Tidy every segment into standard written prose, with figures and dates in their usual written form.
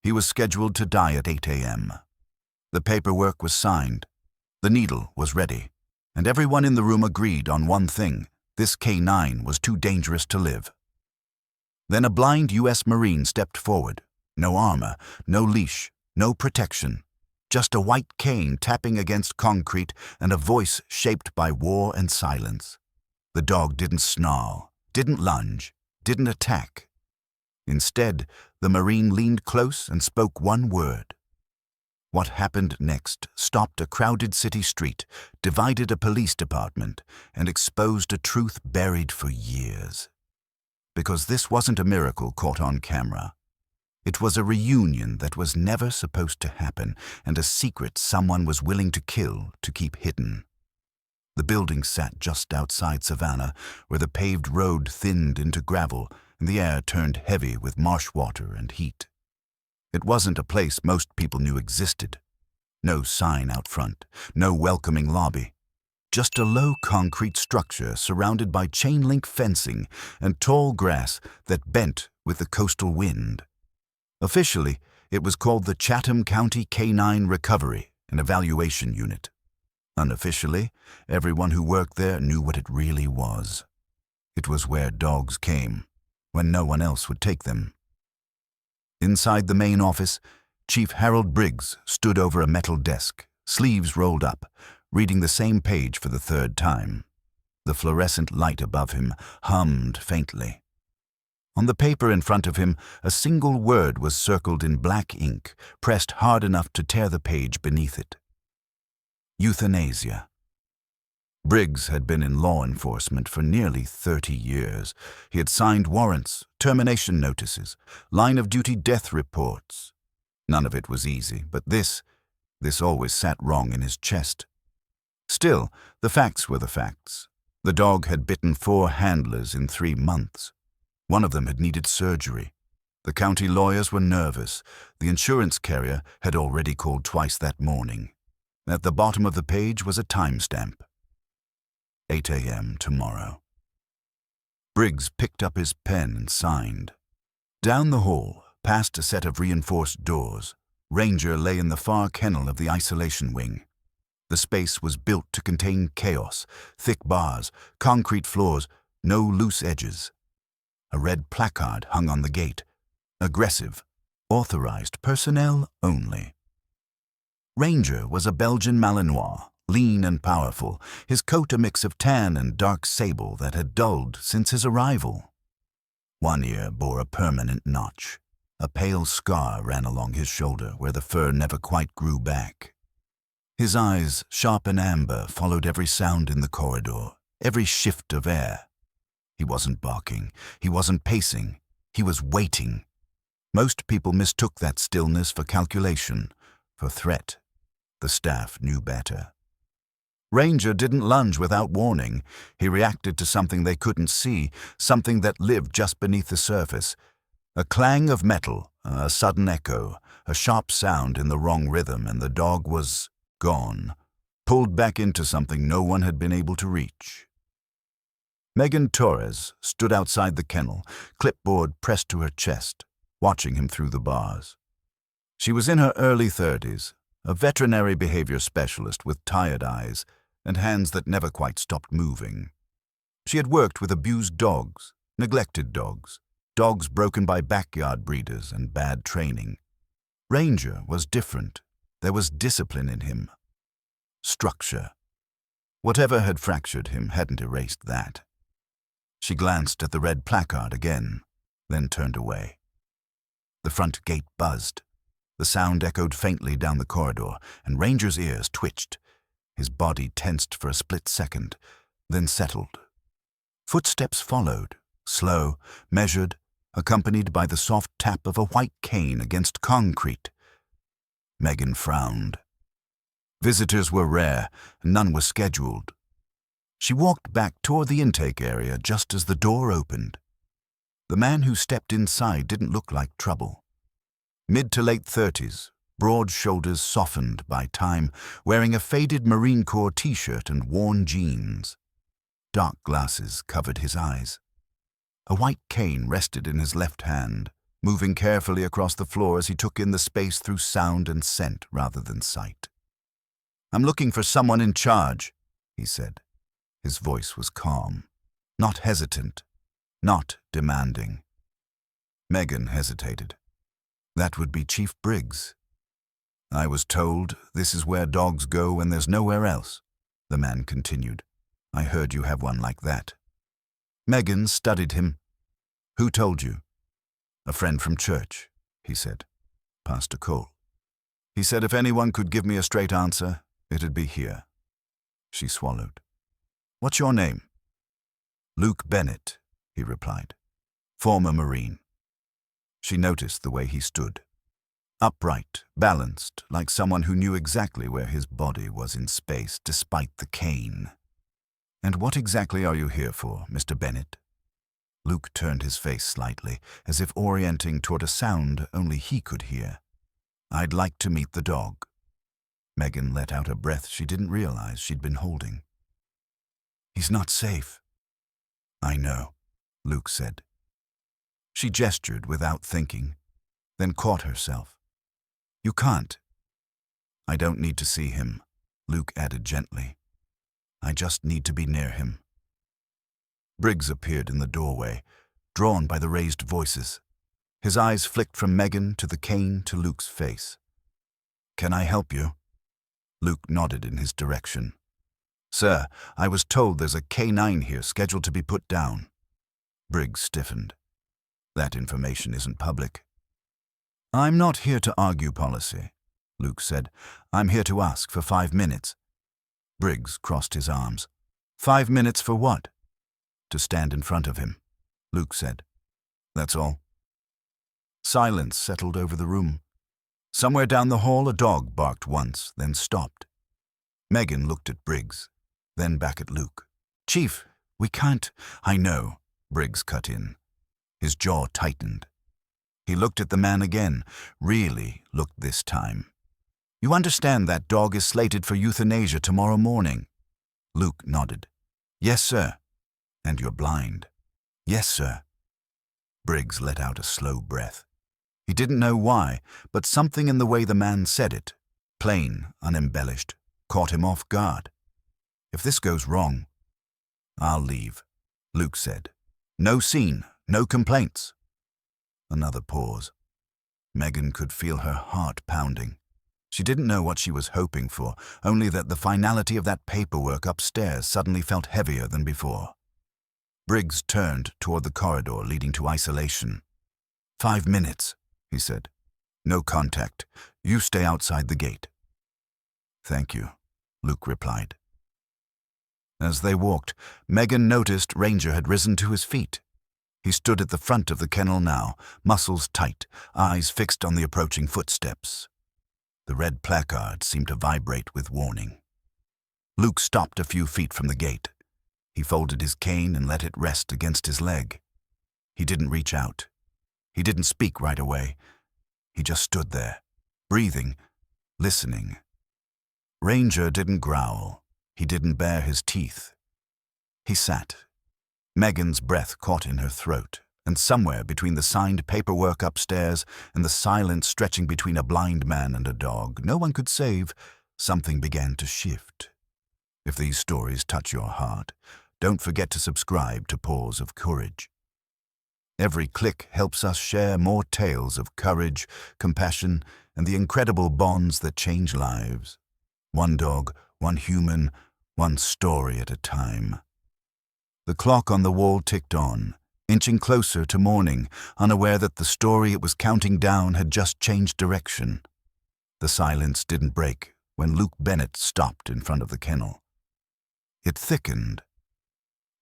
He was scheduled to die at 8 a.m. The paperwork was signed. The needle was ready. And everyone in the room agreed on one thing: this K9 was too dangerous to live. Then a blind U.S. Marine stepped forward. No armor, no leash, no protection. Just a white cane tapping against concrete and a voice shaped by war and silence. The dog didn't snarl, didn't lunge, didn't attack. Instead, the Marine leaned close and spoke one word. What happened next stopped a crowded city street, divided a police department, and exposed a truth buried for years. Because this wasn't a miracle caught on camera. It was a reunion that was never supposed to happen, and a secret someone was willing to kill to keep hidden. The building sat just outside Savannah, where the paved road thinned into gravel and the air turned heavy with marsh water and heat. It wasn't a place most people knew existed. No sign out front, no welcoming lobby. Just a low concrete structure surrounded by chain-link fencing and tall grass that bent with the coastal wind. Officially, it was called the Chatham County K9 Recovery and Evaluation Unit. Unofficially, everyone who worked there knew what it really was. It was where dogs came, when no one else would take them. Inside the main office, Chief Harold Briggs stood over a metal desk, sleeves rolled up, reading the same page for the third time. The fluorescent light above him hummed faintly. On the paper in front of him, a single word was circled in black ink, pressed hard enough to tear the page beneath it. Euthanasia. Briggs had been in law enforcement for nearly 30 years. He had signed warrants, termination notices, line-of-duty death reports. None of it was easy, but this always sat wrong in his chest. Still, the facts were the facts. The dog had bitten 4 handlers in 3 months. One of them had needed surgery. The county lawyers were nervous. The insurance carrier had already called twice that morning. At the bottom of the page was a timestamp. 8 a.m. tomorrow. Briggs picked up his pen and signed. Down the hall, past a set of reinforced doors, Ranger lay in the far kennel of the isolation wing. The space was built to contain chaos, thick bars, concrete floors, no loose edges. A red placard hung on the gate. Aggressive, authorized personnel only. Ranger was a Belgian Malinois, lean and powerful, his coat a mix of tan and dark sable that had dulled since his arrival. One ear bore a permanent notch. A pale scar ran along his shoulder where the fur never quite grew back. His eyes, sharp and amber, followed every sound in the corridor, every shift of air. He wasn't barking, he wasn't pacing, he was waiting. Most people mistook that stillness for calculation, for threat. The staff knew better. Ranger didn't lunge without warning. He reacted to something they couldn't see, something that lived just beneath the surface. A clang of metal, a sudden echo, a sharp sound in the wrong rhythm, and the dog was gone, pulled back into something no one had been able to reach. Megan Torres stood outside the kennel, clipboard pressed to her chest, watching him through the bars. She was in her early 30s, a veterinary behavior specialist with tired eyes and hands that never quite stopped moving. She had worked with abused dogs, neglected dogs, dogs broken by backyard breeders and bad training. Ranger was different. There was discipline in him. Structure. Whatever had fractured him hadn't erased that. She glanced at the red placard again, then turned away. The front gate buzzed. The sound echoed faintly down the corridor, and Ranger's ears twitched. His body tensed for a split second, then settled. Footsteps followed, slow, measured, accompanied by the soft tap of a white cane against concrete. Megan frowned. Visitors were rare, and none were scheduled. She walked back toward the intake area just as the door opened. The man who stepped inside didn't look like trouble. Mid to late 30s, broad shoulders softened by time, wearing a faded Marine Corps t-shirt and worn jeans. Dark glasses covered his eyes. A white cane rested in his left hand, moving carefully across the floor as he took in the space through sound and scent rather than sight. "I'm looking for someone in charge," he said. His voice was calm, not hesitant, not demanding. Megan hesitated. "That would be Chief Briggs." "I was told this is where dogs go when there's nowhere else," the man continued. "I heard you have one like that." Megan studied him. "Who told you?" "A friend from church," he said. "Pastor Cole. He said if anyone could give me a straight answer, it'd be here." She swallowed. "What's your name?" "Luke Bennett," he replied. "Former Marine." She noticed the way he stood. Upright, balanced, like someone who knew exactly where his body was in space, despite the cane. "And what exactly are you here for, Mr. Bennett?" Luke turned his face slightly, as if orienting toward a sound only he could hear. "I'd like to meet the dog." Megan let out a breath she didn't realize she'd been holding. "He's not safe." "I know," Luke said. She gestured without thinking, then caught herself. "You can't." "I don't need to see him," Luke added gently. "I just need to be near him." Briggs appeared in the doorway, drawn by the raised voices. His eyes flicked from Megan to the cane to Luke's face. "Can I help you?" Luke nodded in his direction. "Sir, I was told there's a K9 here scheduled to be put down." Briggs stiffened. "That information isn't public." "I'm not here to argue policy," Luke said. "I'm here to ask for 5 minutes. Briggs crossed his arms. "5 minutes for what?" "To stand in front of him," Luke said. "That's all." Silence settled over the room. Somewhere down the hall a dog barked once, then stopped. Megan looked at Briggs, then back at Luke. "Chief, we can't—" "I know," Briggs cut in. His jaw tightened. He looked at the man again, really looked this time. "You understand that dog is slated for euthanasia tomorrow morning?" Luke nodded. "Yes, sir." "And you're blind?" "Yes, sir." Briggs let out a slow breath. He didn't know why, but something in the way the man said it, plain, unembellished, caught him off guard. "If this goes wrong—" "I'll leave," Luke said. "No scene, no complaints." Another pause. Megan could feel her heart pounding. She didn't know what she was hoping for, only that the finality of that paperwork upstairs suddenly felt heavier than before. Briggs turned toward the corridor leading to isolation. 5 minutes, he said. "No contact. You stay outside the gate." "Thank you," Luke replied. As they walked, Megan noticed Ranger had risen to his feet. He stood at the front of the kennel now, muscles tight, eyes fixed on the approaching footsteps. The red placard seemed to vibrate with warning. Luke stopped a few feet from the gate. He folded his cane and let it rest against his leg. He didn't reach out. He didn't speak right away. He just stood there, breathing, listening. Ranger didn't growl. He didn't bare his teeth. He sat. Megan's breath caught in her throat, and somewhere between the signed paperwork upstairs and the silence stretching between a blind man and a dog no one could save, something began to shift. If these stories touch your heart, don't forget to subscribe to Paws of Courage. Every click helps us share more tales of courage, compassion, and the incredible bonds that change lives. One dog, one human, one story at a time. The clock on the wall ticked on, inching closer to morning, unaware that the story it was counting down had just changed direction. The silence didn't break when Luke Bennett stopped in front of the kennel. It thickened.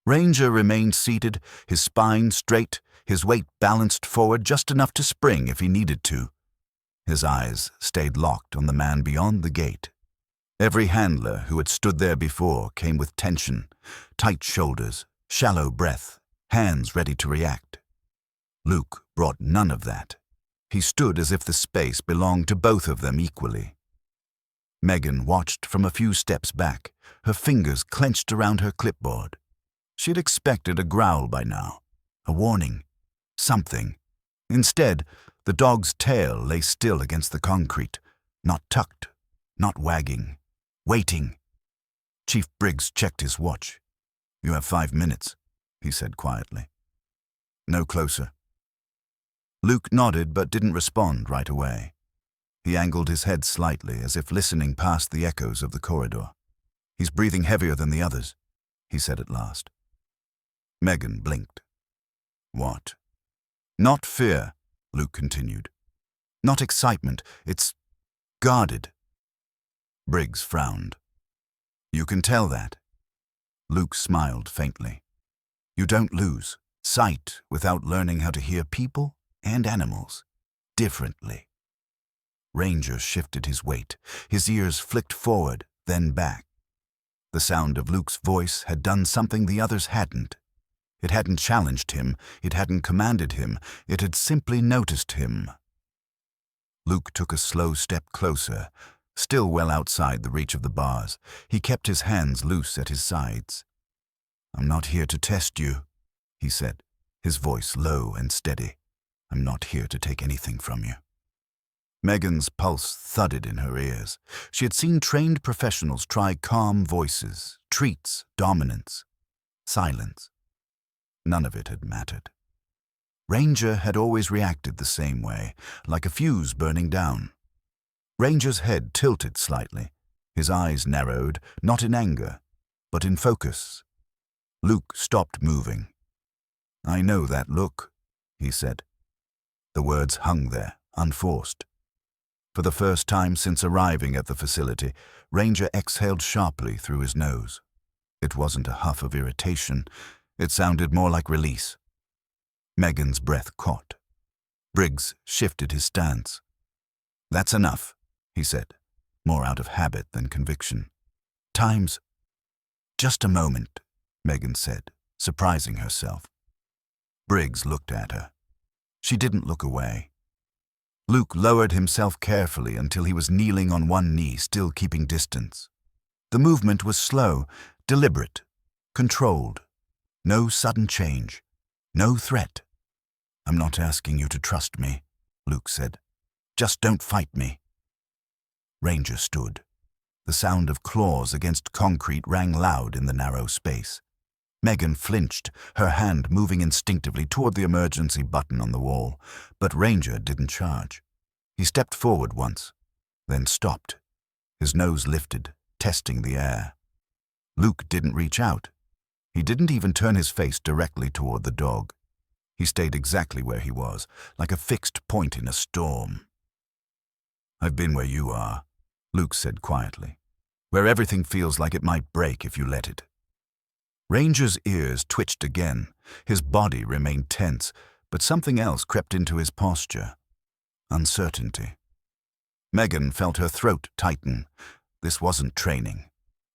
Ranger remained seated, his spine straight, his weight balanced forward just enough to spring if he needed to. His eyes stayed locked on the man beyond the gate. Every handler who had stood there before came with tension, tight shoulders, shallow breath, hands ready to react. Luke brought none of that. He stood as if the space belonged to both of them equally. Megan watched from a few steps back, her fingers clenched around her clipboard. She'd expected a growl by now, a warning, something. Instead, the dog's tail lay still against the concrete, not tucked, not wagging, waiting. Chief Briggs checked his watch. "You have 5 minutes," he said quietly. "No closer." Luke nodded but didn't respond right away. He angled his head slightly, as if listening past the echoes of the corridor. "He's breathing heavier than the others," he said at last. Megan blinked. "What?" "Not fear," Luke continued. "Not excitement. It's guarded." Briggs frowned. "You can tell that." Luke smiled faintly. "You don't lose sight without learning how to hear people and animals differently." Ranger shifted his weight. His ears flicked forward, then back. The sound of Luke's voice had done something the others hadn't. It hadn't challenged him, it hadn't commanded him, it had simply noticed him. Luke took a slow step closer, still well outside the reach of the bars. He kept his hands loose at his sides. "I'm not here to test you," he said, his voice low and steady. "I'm not here to take anything from you." Megan's pulse thudded in her ears. She had seen trained professionals try calm voices, treats, dominance, silence. None of it had mattered. Ranger had always reacted the same way, like a fuse burning down. Ranger's head tilted slightly. His eyes narrowed, not in anger, but in focus. Luke stopped moving. "I know that look," he said. The words hung there, unforced. For the first time since arriving at the facility, Ranger exhaled sharply through his nose. It wasn't a huff of irritation. It sounded more like release. Megan's breath caught. Briggs shifted his stance. "That's enough," he said, more out of habit than conviction. "Time's—" "Just a moment," Megan said, surprising herself. Briggs looked at her. She didn't look away. Luke lowered himself carefully until he was kneeling on one knee, still keeping distance. The movement was slow, deliberate, controlled. No sudden change. No threat. "I'm not asking you to trust me," Luke said. "Just don't fight me." Ranger stood. The sound of claws against concrete rang loud in the narrow space. Megan flinched, her hand moving instinctively toward the emergency button on the wall, but Ranger didn't charge. He stepped forward once, then stopped. His nose lifted, testing the air. Luke didn't reach out. He didn't even turn his face directly toward the dog. He stayed exactly where he was, like a fixed point in a storm. "I've been where you are," Luke said quietly, "where everything feels like it might break if you let it." Ranger's ears twitched again. His body remained tense, but something else crept into his posture. Uncertainty. Megan felt her throat tighten. This wasn't training.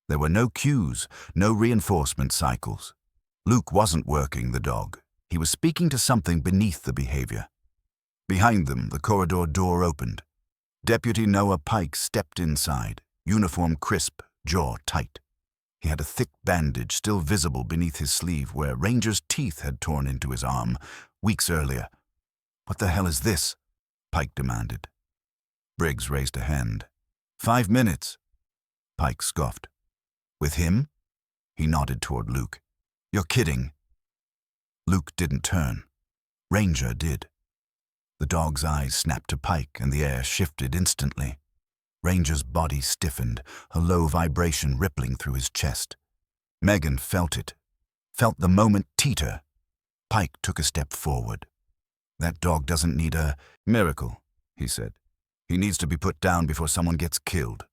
There were no cues, no reinforcement cycles. Luke wasn't working the dog. He was speaking to something beneath the behavior. Behind them, the corridor door opened. Deputy Noah Pike stepped inside, uniform crisp, jaw tight. He had a thick bandage still visible beneath his sleeve where Ranger's teeth had torn into his arm weeks earlier. "What the hell is this?" Pike demanded. Briggs raised a hand. 5 minutes. Pike scoffed. "With him?" He nodded toward Luke. "You're kidding." Luke didn't turn. Ranger did. The dog's eyes snapped to Pike and the air shifted instantly. Ranger's body stiffened, a low vibration rippling through his chest. Megan felt it, felt the moment teeter. Pike took a step forward. "That dog doesn't need a miracle," he said. "He needs to be put down before someone gets killed."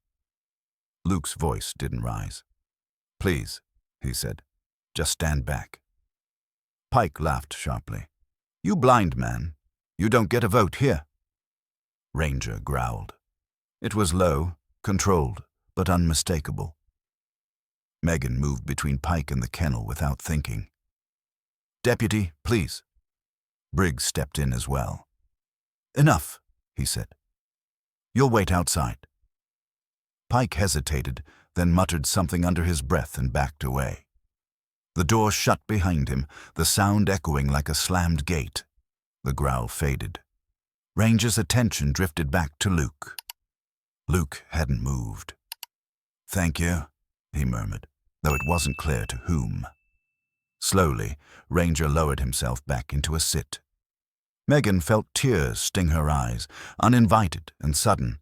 Luke's voice didn't rise. "Please," he said, "just stand back." Pike laughed sharply. "You blind man. You don't get a vote here." Ranger growled. It was low, controlled, but unmistakable. Megan moved between Pike and the kennel without thinking. "Deputy, please." Briggs stepped in as well. "Enough," he said. "You'll wait outside." Pike hesitated, then muttered something under his breath and backed away. The door shut behind him, the sound echoing like a slammed gate. The growl faded. Ranger's attention drifted back to Luke. Luke hadn't moved. "Thank you," he murmured, though it wasn't clear to whom. Slowly, Ranger lowered himself back into a sit. Megan felt tears sting her eyes, uninvited and sudden.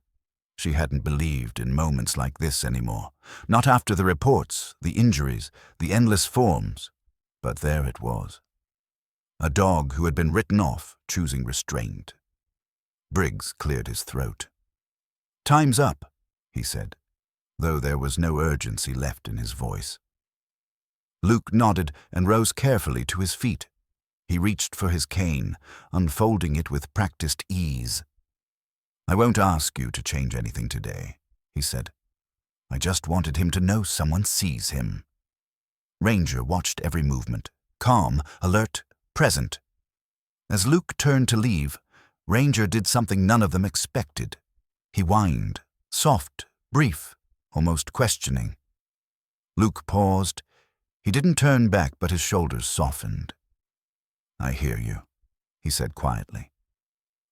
She hadn't believed in moments like this anymore. Not after the reports, the injuries, the endless forms. But there it was. A dog who had been written off, choosing restraint. Briggs cleared his throat. "Time's up," he said, though there was no urgency left in his voice. Luke nodded and rose carefully to his feet. He reached for his cane, unfolding it with practiced ease. "I won't ask you to change anything today," he said. "I just wanted him to know someone sees him." Ranger watched every movement, calm, alert, present. As Luke turned to leave, Ranger did something none of them expected. He whined, soft, brief, almost questioning. Luke paused. He didn't turn back, but his shoulders softened. "I hear you," he said quietly.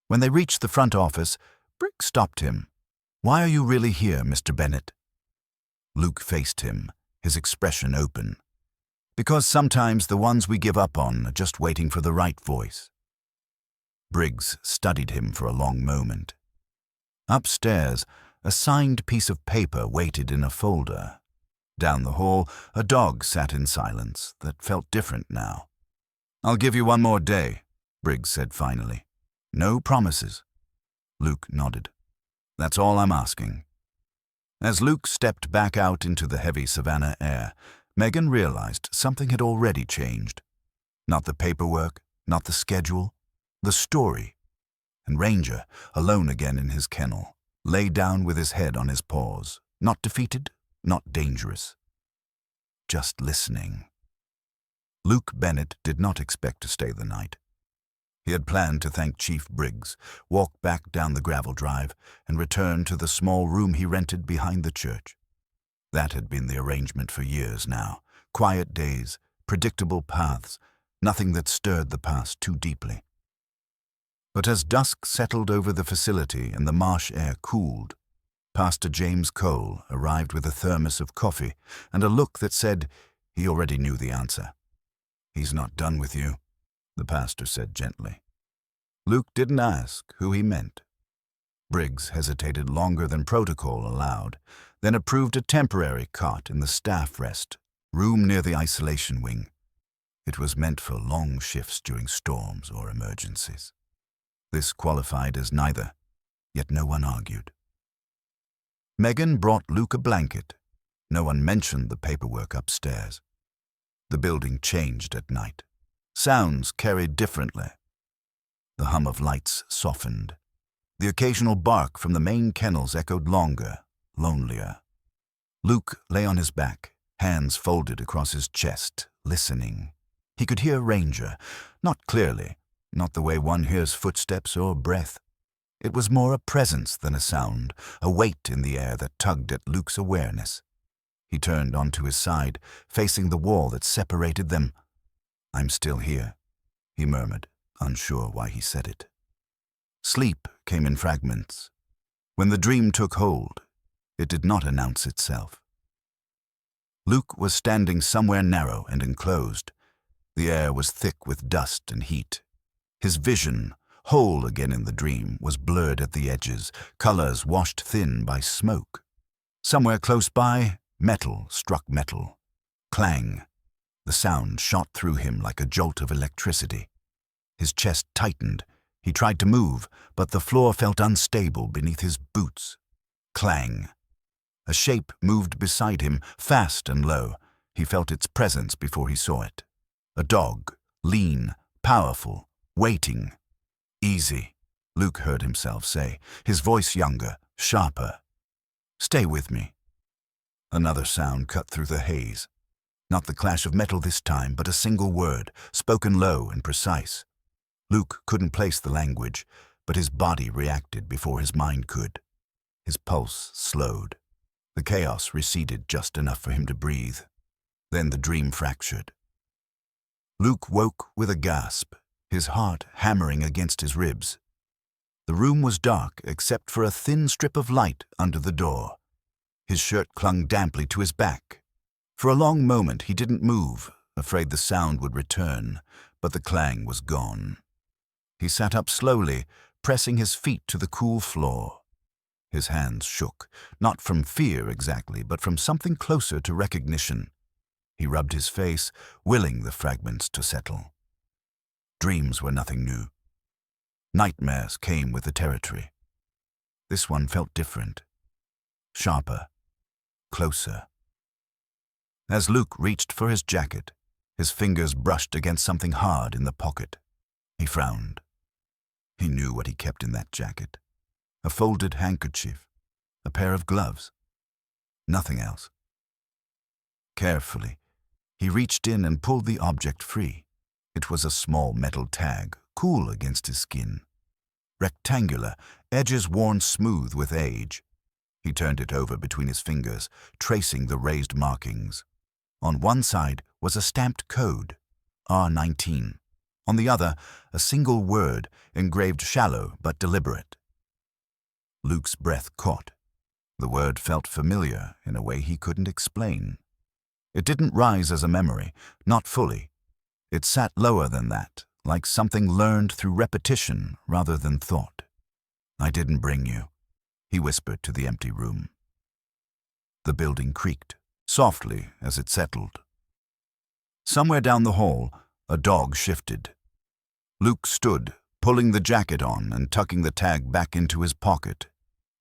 When they reached the front office, Briggs stopped him. "Why are you really here, Mr. Bennett?" Luke faced him, his expression open. "Because sometimes the ones we give up on are just waiting for the right voice." Briggs studied him for a long moment. Upstairs, a signed piece of paper waited in a folder. Down the hall, a dog sat in silence that felt different now. "I'll give you one more day," Briggs said finally. "No promises." Luke nodded. "That's all I'm asking." As Luke stepped back out into the heavy savannah air, Megan realized something had already changed. Not the paperwork, not the schedule, the story. And Ranger, alone again in his kennel, lay down with his head on his paws, not defeated, not dangerous. Just listening. Luke Bennett did not expect to stay the night. He had planned to thank Chief Briggs, walk back down the gravel drive, and return to the small room he rented behind the church. That had been the arrangement for years now. Quiet days, predictable paths, nothing that stirred the past too deeply. But as dusk settled over the facility and the marsh air cooled, Pastor James Cole arrived with a thermos of coffee and a look that said he already knew the answer. "He's not done with you," the pastor said gently. Luke didn't ask who he meant. Briggs hesitated longer than protocol allowed, then approved a temporary cot in the staff rest room near the isolation wing. It was meant for long shifts during storms or emergencies. This qualified as neither, yet no one argued. Megan brought Luke a blanket. No one mentioned the paperwork upstairs. The building changed at night. Sounds carried differently. The hum of lights softened. The occasional bark from the main kennels echoed longer, lonelier. Luke lay on his back, hands folded across his chest, listening. He could hear Ranger, not clearly, not the way one hears footsteps or breath. It was more a presence than a sound, a weight in the air that tugged at Luke's awareness. He turned onto his side, facing the wall that separated them. "I'm still here," he murmured, unsure why he said it. Sleep came in fragments. When the dream took hold, it did not announce itself. Luke was standing somewhere narrow and enclosed. The air was thick with dust and heat. His vision, whole again in the dream, was blurred at the edges, colors washed thin by smoke. Somewhere close by, metal struck metal. Clang. The sound shot through him like a jolt of electricity. His chest tightened. He tried to move, but the floor felt unstable beneath his boots. Clang. A shape moved beside him, fast and low. He felt its presence before he saw it. A dog, lean, powerful, waiting. "Easy," Luke heard himself say, his voice younger, sharper. "Stay with me." Another sound cut through the haze. Not the clash of metal this time, but a single word, spoken low and precise. Luke couldn't place the language, but his body reacted before his mind could. His pulse slowed. The chaos receded just enough for him to breathe. Then the dream fractured. Luke woke with a gasp, his heart hammering against his ribs. The room was dark except for a thin strip of light under the door. His shirt clung damply to his back. For a long moment he didn't move, afraid the sound would return, but the clang was gone. He sat up slowly, pressing his feet to the cool floor. His hands shook, not from fear exactly, but from something closer to recognition. He rubbed his face, willing the fragments to settle. Dreams were nothing new. Nightmares came with the territory. This one felt different, sharper, closer. As Luke reached for his jacket, his fingers brushed against something hard in the pocket. He frowned. He knew what he kept in that jacket. A folded handkerchief, a pair of gloves. Nothing else. Carefully, he reached in and pulled the object free. It was a small metal tag, cool against his skin. Rectangular, edges worn smooth with age. He turned it over between his fingers, tracing the raised markings. On one side was a stamped code, R19. On the other, a single word, engraved shallow but deliberate. Luke's breath caught. The word felt familiar in a way he couldn't explain. It didn't rise as a memory, not fully. It sat lower than that, like something learned through repetition rather than thought. "I didn't bring you," he whispered to the empty room. The building creaked, softly as it settled. Somewhere down the hall, a dog shifted. Luke stood, pulling the jacket on and tucking the tag back into his pocket.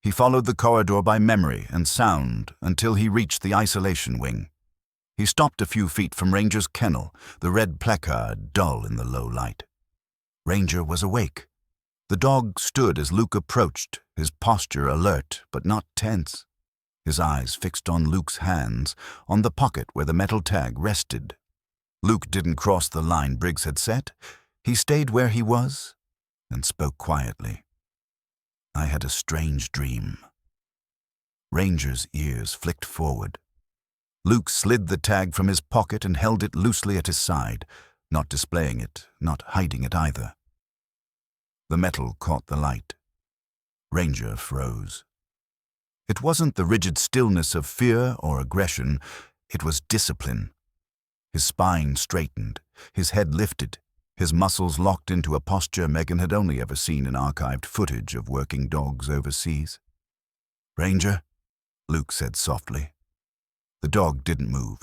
He followed the corridor by memory and sound until he reached the isolation wing. He stopped a few feet from Ranger's kennel, the red placard dull in the low light. Ranger was awake. The dog stood as Luke approached, his posture alert but not tense. His eyes fixed on Luke's hands, on the pocket where the metal tag rested. Luke didn't cross the line Briggs had set. He stayed where he was and spoke quietly. "I had a strange dream." Ranger's ears flicked forward. Luke slid the tag from his pocket and held it loosely at his side, not displaying it, not hiding it either. The metal caught the light. Ranger froze. It wasn't the rigid stillness of fear or aggression, it was discipline. His spine straightened, his head lifted, his muscles locked into a posture Megan had only ever seen in archived footage of working dogs overseas. "Ranger," Luke said softly. The dog didn't move.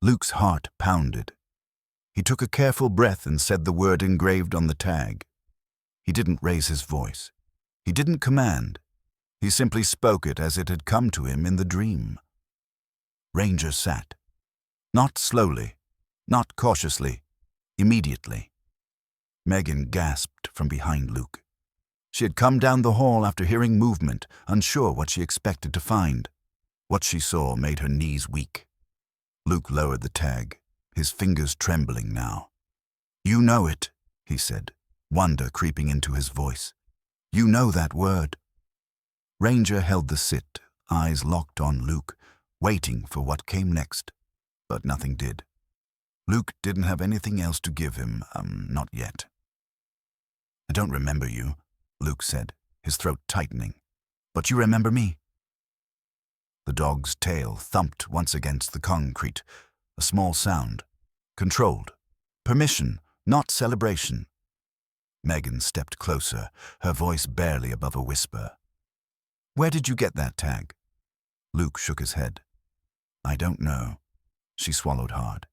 Luke's heart pounded. He took a careful breath and said the word engraved on the tag. He didn't raise his voice. He didn't command. He simply spoke it as it had come to him in the dream. Ranger sat. Not slowly, not cautiously, immediately. Megan gasped from behind Luke. She had come down the hall after hearing movement, unsure what she expected to find. What she saw made her knees weak. Luke lowered the tag, his fingers trembling now. "You know it," he said, wonder creeping into his voice. "You know that word." Ranger held the sit, eyes locked on Luke, waiting for what came next. But nothing did. Luke didn't have anything else to give him, not yet. "I don't remember you," Luke said, his throat tightening. "But you remember me." The dog's tail thumped once against the concrete, a small sound. Controlled. Permission, not celebration. Megan stepped closer, her voice barely above a whisper. "Where did you get that tag?" Luke shook his head. "I don't know." She swallowed hard.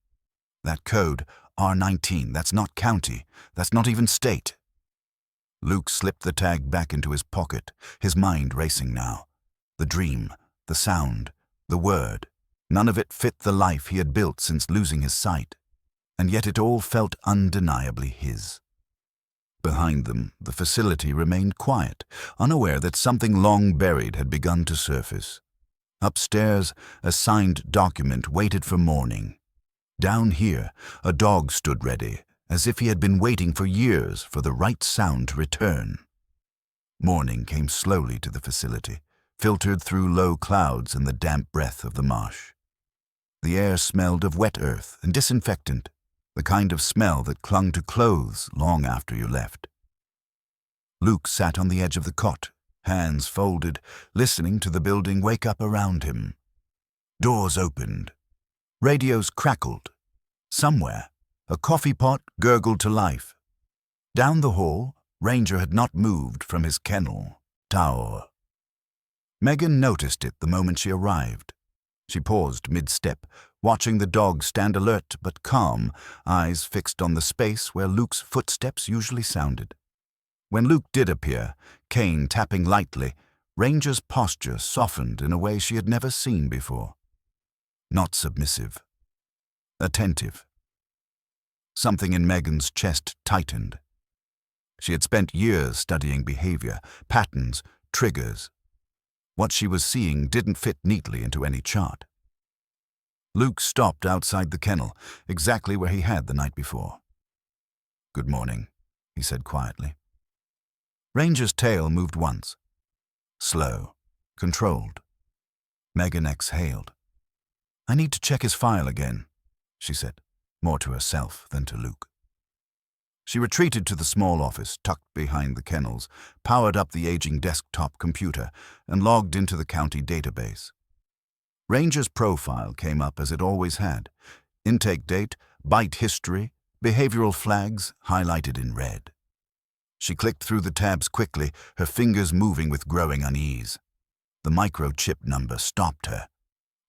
"That code, R19, that's not county, that's not even state." Luke slipped the tag back into his pocket, his mind racing now. The dream, the sound, the word, none of it fit the life he had built since losing his sight, and yet it all felt undeniably his. Behind them, the facility remained quiet, unaware that something long buried had begun to surface. Upstairs, a signed document waited for morning. Down here, a dog stood ready, as if he had been waiting for years for the right sound to return. Morning came slowly to the facility, filtered through low clouds and the damp breath of the marsh. The air smelled of wet earth and disinfectant. the kind of smell that clung to clothes long after you left. Luke sat on the edge of the cot, hands folded, listening to the building wake up around him. Doors opened. Radios crackled. Somewhere, a coffee pot gurgled to life. Down the hall, Ranger had not moved from his kennel tower. Megan noticed it the moment she arrived. She paused mid-step, watching the dog stand alert but calm, eyes fixed on the space where Luke's footsteps usually sounded. When Luke did appear, cane tapping lightly, Ranger's posture softened in a way she had never seen before. Not submissive. Attentive. Something in Megan's chest tightened. She had spent years studying behavior, patterns, triggers. What she was seeing didn't fit neatly into any chart. Luke stopped outside the kennel, exactly where he had the night before. "Good morning," he said quietly. Ranger's tail moved once. Slow, controlled. Megan exhaled. "I need to check his file again," she said, more to herself than to Luke. She retreated to the small office tucked behind the kennels, powered up the aging desktop computer, and logged into the county database. Ranger's profile came up as it always had. Intake date, bite history, behavioral flags highlighted in red. She clicked through the tabs quickly, her fingers moving with growing unease. The microchip number stopped her.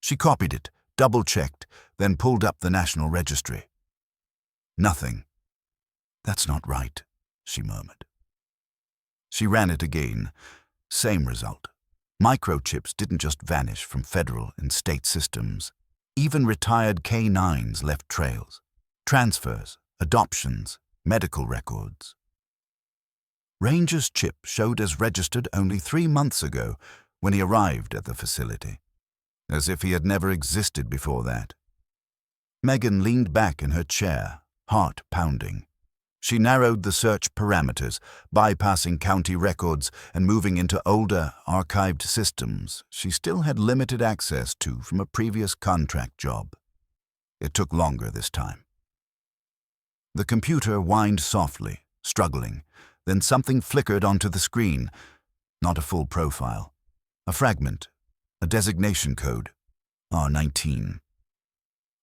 She copied it, double-checked, then pulled up the National Registry. Nothing. "That's not right," she murmured. She ran it again. Same result. Microchips didn't just vanish from federal and state systems. Even retired K-9s left trails. Transfers, adoptions, medical records. Ranger's chip showed as registered only 3 months ago when he arrived at the facility, as if he had never existed before that. Megan leaned back in her chair, heart pounding. She narrowed the search parameters, bypassing county records and moving into older, archived systems she still had limited access to from a previous contract job. It took longer this time. The computer whined softly, struggling. Then something flickered onto the screen. Not a full profile. A fragment. A designation code. R19.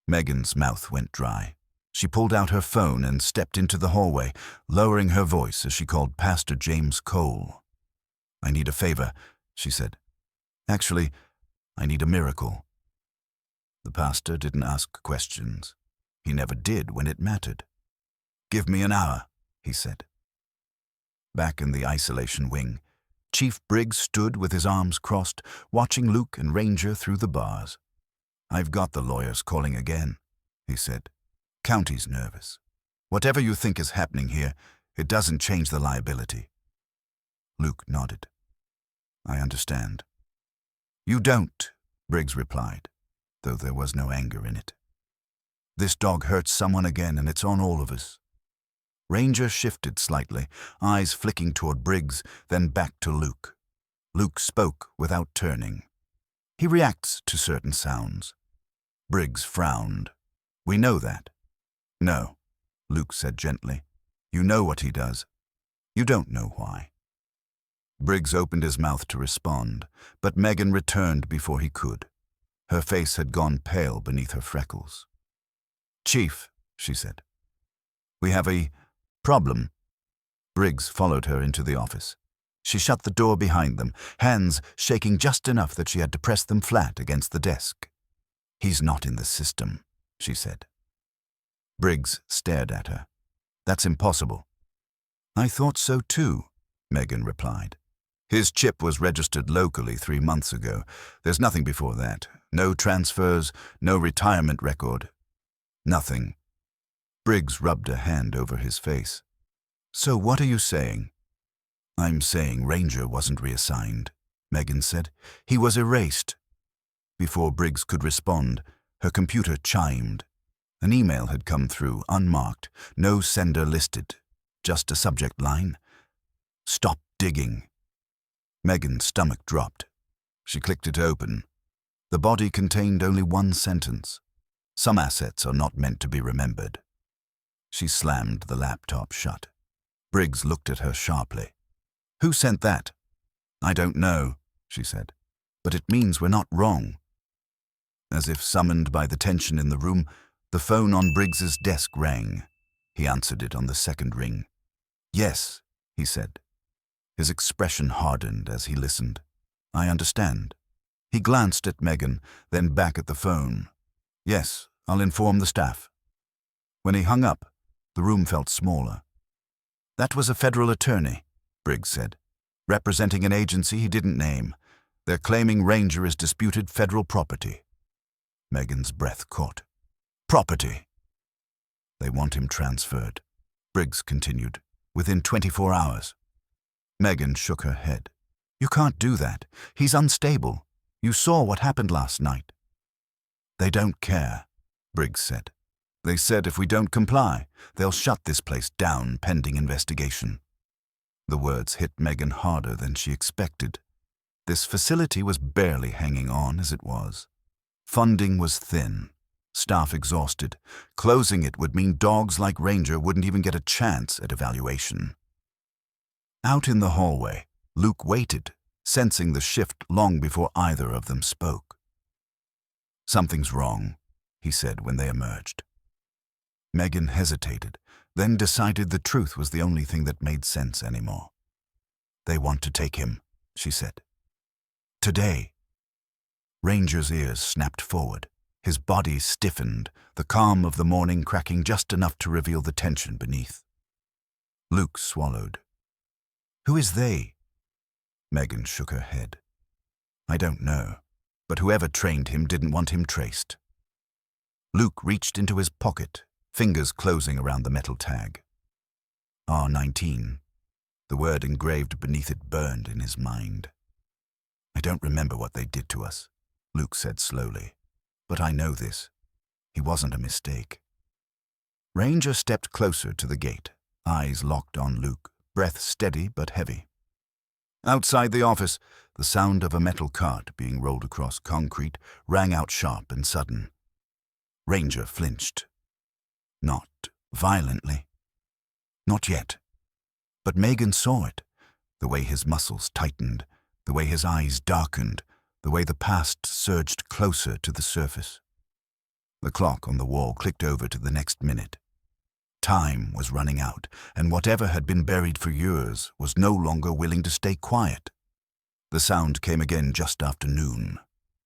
Megan's mouth went dry. She pulled out her phone and stepped into the hallway, lowering her voice as she called Pastor James Cole. "I need a favor," she said. "Actually, I need a miracle." The pastor didn't ask questions. He never did when it mattered. "Give me an hour," he said. Back in the isolation wing, Chief Briggs stood with his arms crossed, watching Luke and Ranger through the bars. "I've got the lawyers calling again," he said. "County's nervous. Whatever you think is happening here, it doesn't change the liability." Luke nodded. "I understand." "You don't," Briggs replied, though there was no anger in it. "This dog hurts someone again, and it's on all of us." Ranger shifted slightly, eyes flicking toward Briggs, then back to Luke. Luke spoke without turning. He reacts to certain sounds. Briggs frowned. "We know that." "No," Luke said gently. "You know what he does. You don't know why." Briggs opened his mouth to respond, but Megan returned before he could. Her face had gone pale beneath her freckles. "Chief," she said, "we have a problem." Briggs followed her into the office. She shut the door behind them, hands shaking just enough that she had to press them flat against the desk. "He's not in the system," she said. Briggs stared at her. "That's impossible." "I thought so too," Megan replied. "His chip was registered locally 3 months ago. There's nothing before that. No transfers, no retirement record. Nothing." Briggs rubbed a hand over his face. "So what are you saying?" "I'm saying Ranger wasn't reassigned," Megan said. "He was erased." Before Briggs could respond, her computer chimed. An email had come through, unmarked, no sender listed, just a subject line. "Stop digging." Megan's stomach dropped. She clicked it open. The body contained only one sentence. "Some assets are not meant to be remembered." She slammed the laptop shut. Briggs looked at her sharply. "Who sent that?" "I don't know," she said. "But it means we're not wrong." As if summoned by the tension in the room, the phone on Briggs's desk rang. He answered it on the second ring. "Yes," he said. His expression hardened as he listened. "I understand." He glanced at Megan, then back at the phone. "Yes, I'll inform the staff." When he hung up, the room felt smaller. "That was a federal attorney," Briggs said, "representing an agency he didn't name. They're claiming Ranger is disputed federal property." Megan's breath caught. "Property?" "They want him transferred," Briggs continued, "within 24 hours. Megan shook her head. "You can't do that. He's unstable. You saw what happened last night." "They don't care," Briggs said. "They said if we don't comply, they'll shut this place down pending investigation." The words hit Megan harder than she expected. This facility was barely hanging on as it was. Funding was thin, staff exhausted. Closing it would mean dogs like Ranger wouldn't even get a chance at evaluation. Out in the hallway, Luke waited, sensing the shift long before either of them spoke. "Something's wrong," he said when they emerged. Megan hesitated, then decided the truth was the only thing that made sense anymore. "They want to take him," she said. "Today." Ranger's ears snapped forward. His body stiffened, the calm of the morning cracking just enough to reveal the tension beneath. Luke swallowed. "Who is they?" Megan shook her head. "I don't know, but whoever trained him didn't want him traced." Luke reached into his pocket, fingers closing around the metal tag. R19. The word engraved beneath it burned in his mind. "I don't remember what they did to us," Luke said slowly. "But I know this. He wasn't a mistake." Ranger stepped closer to the gate, eyes locked on Luke, breath steady but heavy. Outside the office, the sound of a metal cart being rolled across concrete rang out sharp and sudden. Ranger flinched. Not violently. Not yet. But Megan saw it, the way his muscles tightened, the way his eyes darkened, the way the past surged closer to the surface. The clock on the wall clicked over to the next minute. Time was running out, and whatever had been buried for years was no longer willing to stay quiet. The sound came again just after noon.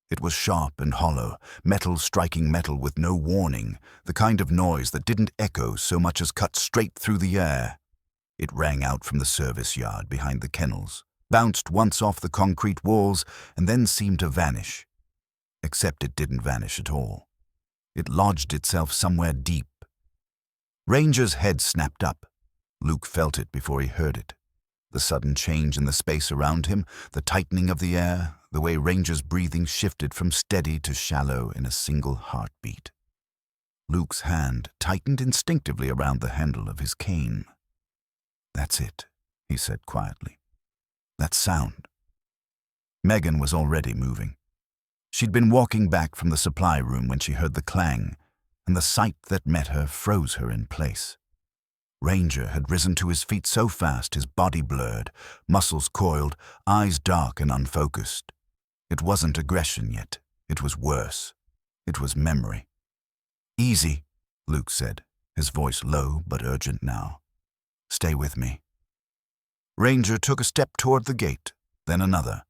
It was sharp and hollow, metal striking metal with no warning, the kind of noise that didn't echo so much as cut straight through the air. It rang out from the service yard behind the kennels, bounced once off the concrete walls, and then seemed to vanish. Except it didn't vanish at all. It lodged itself somewhere deep. Ranger's head snapped up. Luke felt it before he heard it. The sudden change in the space around him, the tightening of the air, the way Ranger's breathing shifted from steady to shallow in a single heartbeat. Luke's hand tightened instinctively around the handle of his cane. "That's it," he said quietly. "That sound." Megan was already moving. She'd been walking back from the supply room when she heard the clang, and the sight that met her froze her in place. Ranger had risen to his feet so fast his body blurred, muscles coiled, eyes dark and unfocused. It wasn't aggression yet. It was worse. It was memory. "Easy," Luke said, his voice low but urgent now. "Stay with me." Ranger took a step toward the gate, then another.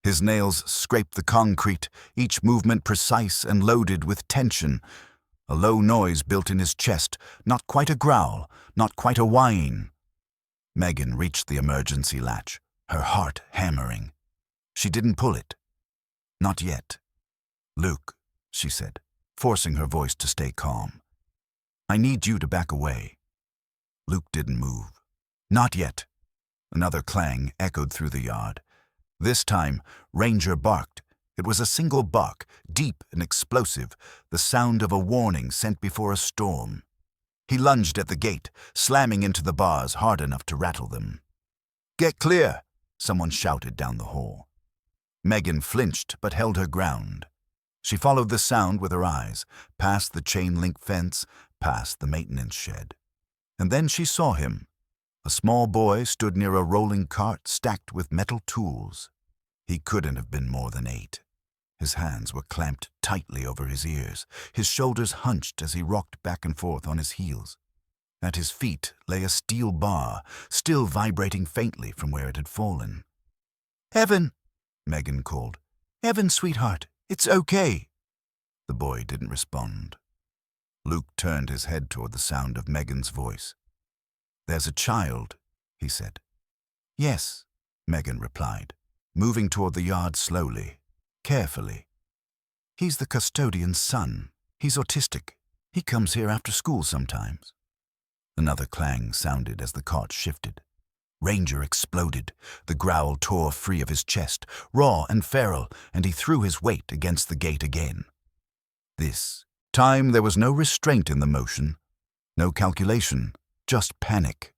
His nails scraped the concrete, each movement precise and loaded with tension. A low noise built in his chest, not quite a growl, not quite a whine. Megan reached the emergency latch, her heart hammering. She didn't pull it. Not yet. "Luke," she said, forcing her voice to stay calm. "I need you to back away." Luke didn't move. "Not yet." Another clang echoed through the yard. This time, Ranger barked. It was a single bark, deep and explosive, the sound of a warning sent before a storm. He lunged at the gate, slamming into the bars hard enough to rattle them. "Get clear!" someone shouted down the hall. Megan flinched but held her ground. She followed the sound with her eyes, past the chain-link fence, past the maintenance shed. And then she saw him. A small boy stood near a rolling cart stacked with metal tools. He couldn't have been more than 8. His hands were clamped tightly over his ears, his shoulders hunched as he rocked back and forth on his heels. At his feet lay a steel bar, still vibrating faintly from where it had fallen. "Evan," Megan called. "Evan, sweetheart, it's okay." The boy didn't respond. Luke turned his head toward the sound of Megan's voice. "There's a child," he said. "Yes," Megan replied, moving toward the yard slowly, carefully. "He's the custodian's son. He's autistic. He comes here after school sometimes." Another clang sounded as the cart shifted. Ranger exploded. The growl tore free of his chest, raw and feral, and he threw his weight against the gate again. This time there was no restraint in the motion, no calculation, just panic.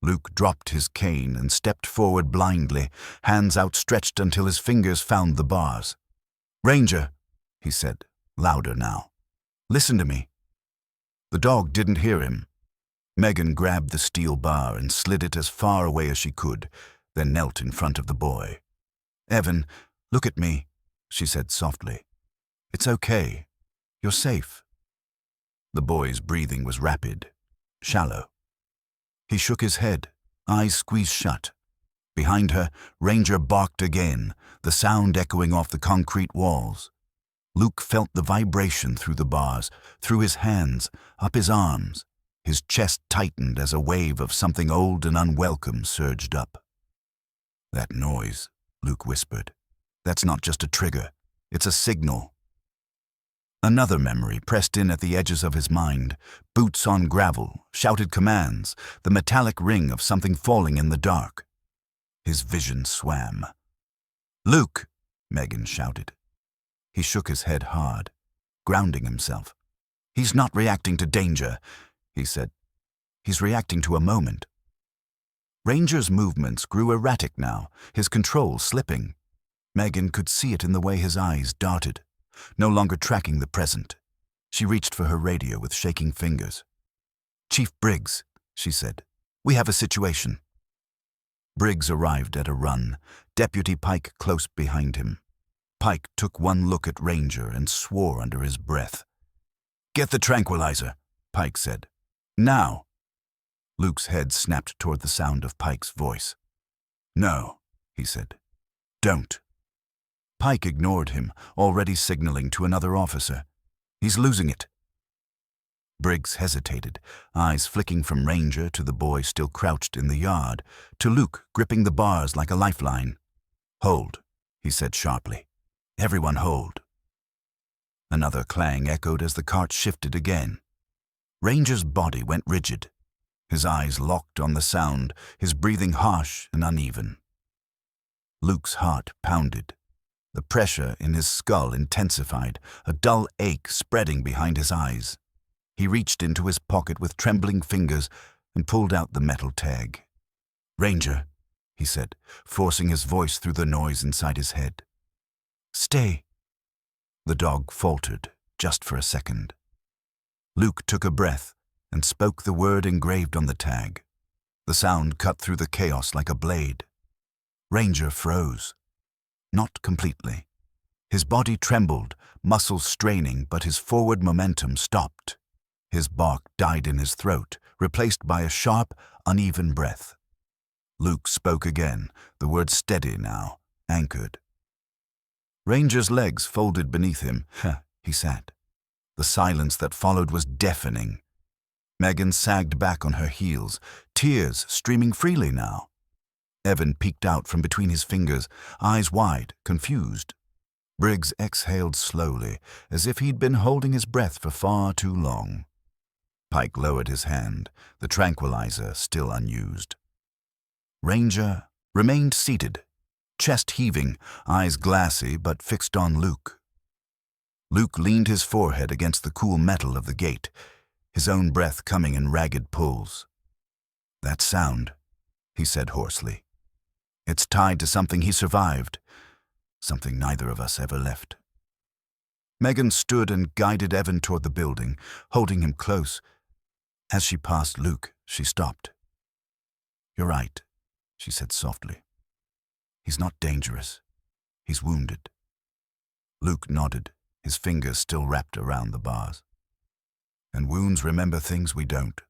Luke dropped his cane and stepped forward blindly, hands outstretched until his fingers found the bars. "Ranger," he said, louder now. "Listen to me." The dog didn't hear him. Megan grabbed the steel bar and slid it as far away as she could, then knelt in front of the boy. "Evan, look at me," she said softly. "It's okay. You're safe." The boy's breathing was rapid, shallow. He shook his head, eyes squeezed shut. Behind her, Ranger barked again, the sound echoing off the concrete walls. Luke felt the vibration through the bars, through his hands, up his arms. His chest tightened as a wave of something old and unwelcome surged up. "That noise," Luke whispered. "That's not just a trigger. It's a signal." Another memory pressed in at the edges of his mind. Boots on gravel, shouted commands, the metallic ring of something falling in the dark. His vision swam. "Luke!" Megan shouted. He shook his head hard, grounding himself. "He's not reacting to danger," he said. "He's reacting to a moment." Ranger's movements grew erratic now, his control slipping. Megan could see it in the way his eyes darted, no longer tracking the present. She reached for her radio with shaking fingers. "Chief Briggs," she said, "we have a situation." Briggs arrived at a run, Deputy Pike close behind him. Pike took one look at Ranger and swore under his breath. "Get the tranquilizer," Pike said. "Now." Luke's head snapped toward the sound of Pike's voice. "No," he said. "Don't." Pike ignored him, already signaling to another officer. "He's losing it." Briggs hesitated, eyes flicking from Ranger to the boy still crouched in the yard, to Luke gripping the bars like a lifeline. "Hold," he said sharply. "Everyone hold." Another clang echoed as the cart shifted again. Ranger's body went rigid. His eyes locked on the sound, his breathing harsh and uneven. Luke's heart pounded. The pressure in his skull intensified, a dull ache spreading behind his eyes. He reached into his pocket with trembling fingers and pulled out the metal tag. "Ranger," he said, forcing his voice through the noise inside his head. "Stay." The dog faltered, just for a second. Luke took a breath and spoke the word engraved on the tag. The sound cut through the chaos like a blade. Ranger froze. Not completely. His body trembled, muscles straining, but his forward momentum stopped. His bark died in his throat, replaced by a sharp, uneven breath. Luke spoke again, the word steady now, anchored. Ranger's legs folded beneath him. He sat. The silence that followed was deafening. Megan sagged back on her heels, tears streaming freely now. Evan peeked out from between his fingers, eyes wide, confused. Briggs exhaled slowly, as if he'd been holding his breath for far too long. Pike lowered his hand, the tranquilizer still unused. Ranger remained seated, chest heaving, eyes glassy but fixed on Luke. Luke leaned his forehead against the cool metal of the gate, his own breath coming in ragged pulls. "That sound," he said hoarsely. "It's tied to something he survived, something neither of us ever left." Megan stood and guided Evan toward the building, holding him close. As she passed Luke, she stopped. "You're right," she said softly. "He's not dangerous. He's wounded." Luke nodded, his fingers still wrapped around the bars. "And wounds remember things we don't."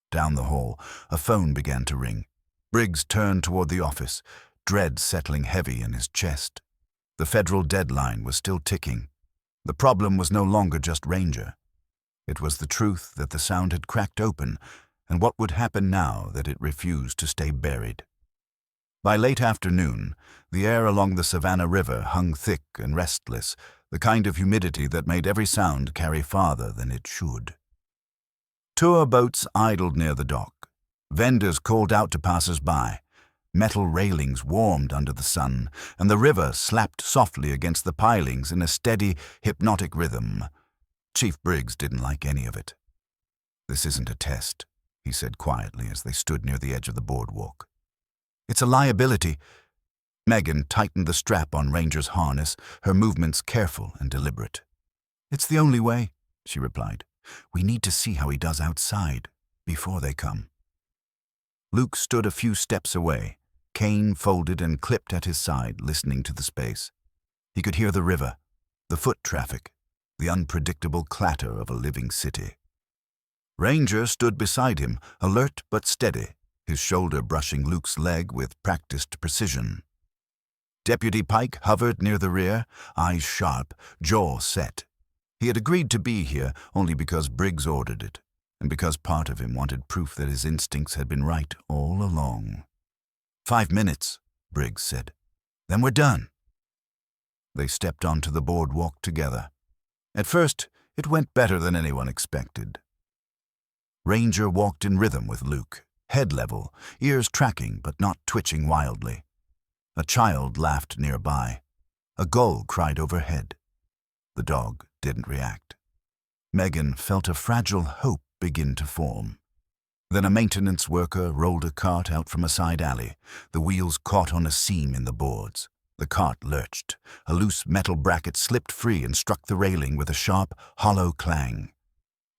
Down the hall, a phone began to ring. Briggs turned toward the office, dread settling heavy in his chest. The federal deadline was still ticking. The problem was no longer just Ranger. It was the truth that the sound had cracked open, and what would happen now that it refused to stay buried. By late afternoon, the air along the Savannah River hung thick and restless, the kind of humidity that made every sound carry farther than it should. Tour boats idled near the dock. Vendors called out to passers-by. Metal railings warmed under the sun, and the river slapped softly against the pilings in a steady, hypnotic rhythm. Chief Briggs didn't like any of it. "This isn't a test," he said quietly as they stood near the edge of the boardwalk. "It's a liability." Megan tightened the strap on Ranger's harness, her movements careful and deliberate. "It's the only way," she replied. "We need to see how he does outside, before they come." Luke stood a few steps away, cane folded and clipped at his side, listening to the space. He could hear the river, the foot traffic, the unpredictable clatter of a living city. Ranger stood beside him, alert but steady, his shoulder brushing Luke's leg with practiced precision. Deputy Pike hovered near the rear, eyes sharp, jaw set. He had agreed to be here only because Briggs ordered it, and because part of him wanted proof that his instincts had been right all along. 5 minutes, Briggs said. "Then we're done." They stepped onto the boardwalk together. At first, it went better than anyone expected. Ranger walked in rhythm with Luke, head level, ears tracking but not twitching wildly. A child laughed nearby. A gull cried overhead. The dog didn't react. Megan felt a fragile hope begin to form. Then a maintenance worker rolled a cart out from a side alley. The wheels caught on a seam in the boards. The cart lurched. A loose metal bracket slipped free and struck the railing with a sharp, hollow clang.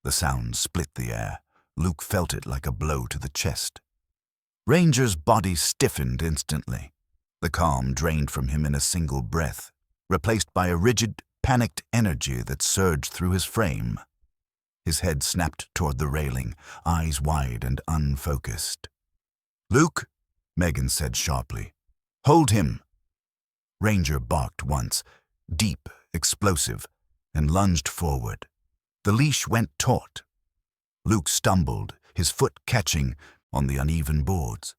The sound split the air. Luke felt it like a blow to the chest. Ranger's body stiffened instantly. The calm drained from him in a single breath, replaced by a rigid, panicked energy that surged through his frame. His head snapped toward the railing, eyes wide and unfocused. "Luke," Megan said sharply. "Hold him." Ranger barked once, deep, explosive, and lunged forward. The leash went taut. Luke stumbled, his foot catching on the uneven boards.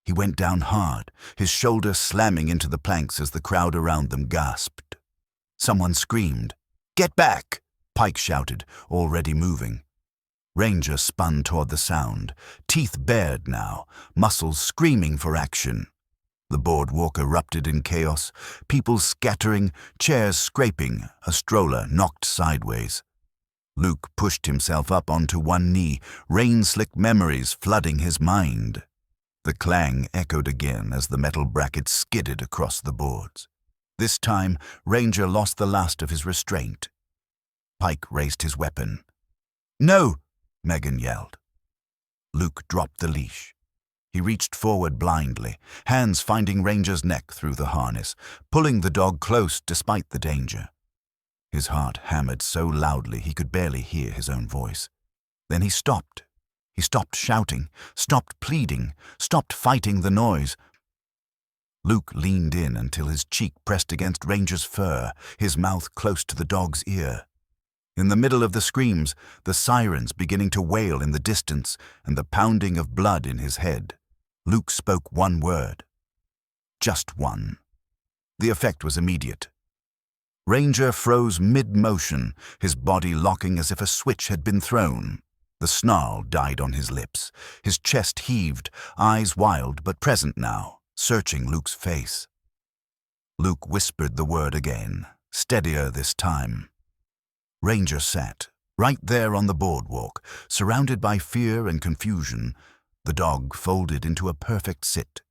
He went down hard, his shoulder slamming into the planks as the crowd around them gasped. Someone screamed. "Get back!" Pike shouted, already moving. Ranger spun toward the sound, teeth bared now, muscles screaming for action. The boardwalk erupted in chaos, people scattering, chairs scraping, a stroller knocked sideways. Luke pushed himself up onto one knee, rain-slick memories flooding his mind. The clang echoed again as the metal bracket skidded across the boards. This time, Ranger lost the last of his restraint. Pike raised his weapon. "No!" Megan yelled. Luke dropped the leash. He reached forward blindly, hands finding Ranger's neck through the harness, pulling the dog close despite the danger. His heart hammered so loudly he could barely hear his own voice. Then he stopped. He stopped shouting, stopped pleading, stopped fighting the noise. Luke leaned in until his cheek pressed against Ranger's fur, his mouth close to the dog's ear. In the middle of the screams, the sirens beginning to wail in the distance and the pounding of blood in his head, Luke spoke one word. Just one. The effect was immediate. Ranger froze mid-motion, his body locking as if a switch had been thrown. The snarl died on his lips. His chest heaved, eyes wild but present now, searching Luke's face. Luke whispered the word again, steadier this time. Ranger sat, right there on the boardwalk, surrounded by fear and confusion, the dog folded into a perfect sit.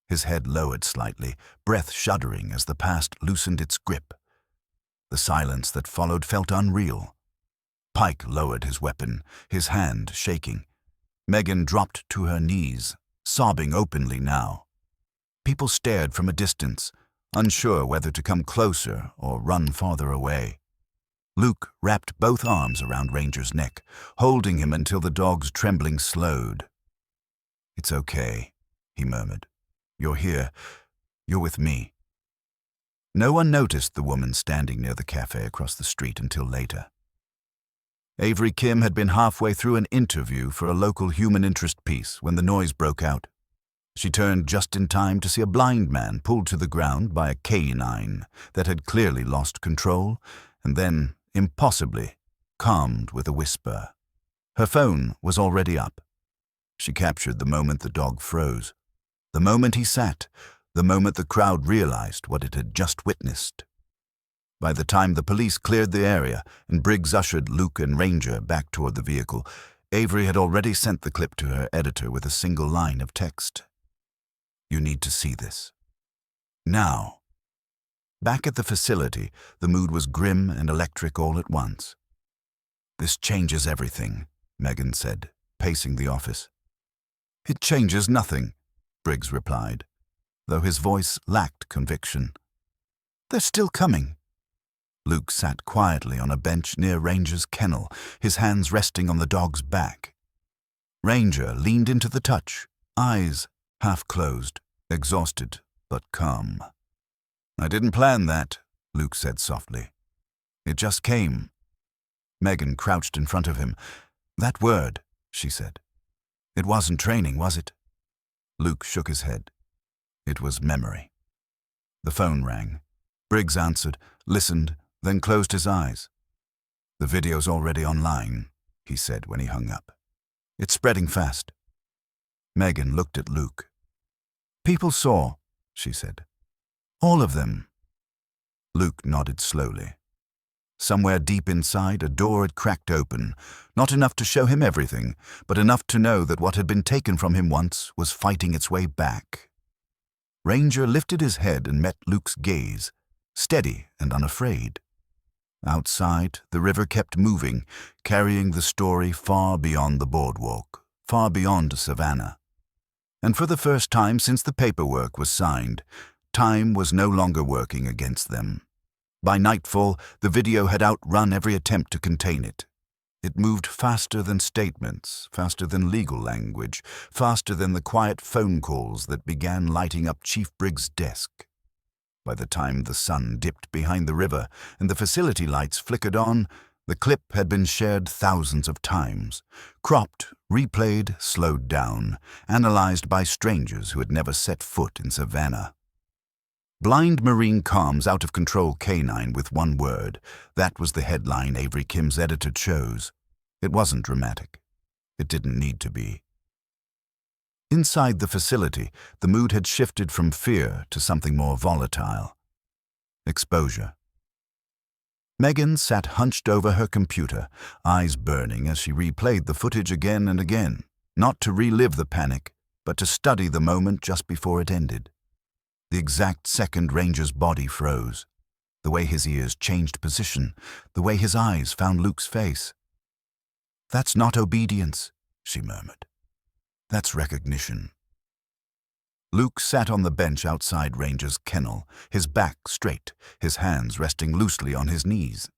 His head lowered slightly, breath shuddering as the past loosened its grip. The silence that followed felt unreal. Pike lowered his weapon, his hand shaking. Megan dropped to her knees, sobbing openly now. People stared from a distance, unsure whether to come closer or run farther away. Luke wrapped both arms around Ranger's neck, holding him until the dog's trembling slowed. "It's okay," he murmured. "You're here. You're with me." No one noticed the woman standing near the cafe across the street until later. Avery Kim had been halfway through an interview for a local human interest piece when the noise broke out. She turned just in time to see a blind man pulled to the ground by a canine that had clearly lost control, and then, impossibly, calmed with a whisper. Her phone was already up. She captured the moment the dog froze, the moment he sat, the moment the crowd realized what it had just witnessed. By the time the police cleared the area and Briggs ushered Luke and Ranger back toward the vehicle, Avery had already sent the clip to her editor with a single line of text. "You need to see this. Now." Back at the facility, the mood was grim and electric all at once. "This changes everything," Megan said, pacing the office. "It changes nothing," Briggs replied, though his voice lacked conviction. "They're still coming." Luke sat quietly on a bench near Ranger's kennel, his hands resting on the dog's back. Ranger leaned into the touch, eyes half closed, exhausted but calm. "I didn't plan that," Luke said softly. "It just came." Megan crouched in front of him. "That word," she said. "It wasn't training, was it?" Luke shook his head. It was memory. The phone rang. Briggs answered, listened, then closed his eyes. "The video's already online," he said when he hung up. "It's spreading fast." Megan looked at Luke. "People saw," she said. "All of them." Luke nodded slowly. Somewhere deep inside, a door had cracked open, not enough to show him everything, but enough to know that what had been taken from him once was fighting its way back. Ranger lifted his head and met Luke's gaze, steady and unafraid. Outside, the river kept moving, carrying the story far beyond the boardwalk, far beyond Savannah. And for the first time since the paperwork was signed, time was no longer working against them. By nightfall, the video had outrun every attempt to contain it. It moved faster than statements, faster than legal language, faster than the quiet phone calls that began lighting up Chief Briggs' desk. By the time the sun dipped behind the river and the facility lights flickered on, the clip had been shared thousands of times, cropped, replayed, slowed down, analyzed by strangers who had never set foot in Savannah. "Blind Marine calms out-of-control canine with one word." That was the headline Avery Kim's editor chose. It wasn't dramatic. It didn't need to be. Inside the facility, the mood had shifted from fear to something more volatile. Exposure. Megan sat hunched over her computer, eyes burning as she replayed the footage again and again, not to relive the panic, but to study the moment just before it ended. The exact second Ranger's body froze, the way his ears changed position, the way his eyes found Luke's face. "That's not obedience," she murmured. "That's recognition." Luke sat on the bench outside Ranger's kennel, his back straight, his hands resting loosely on his knees.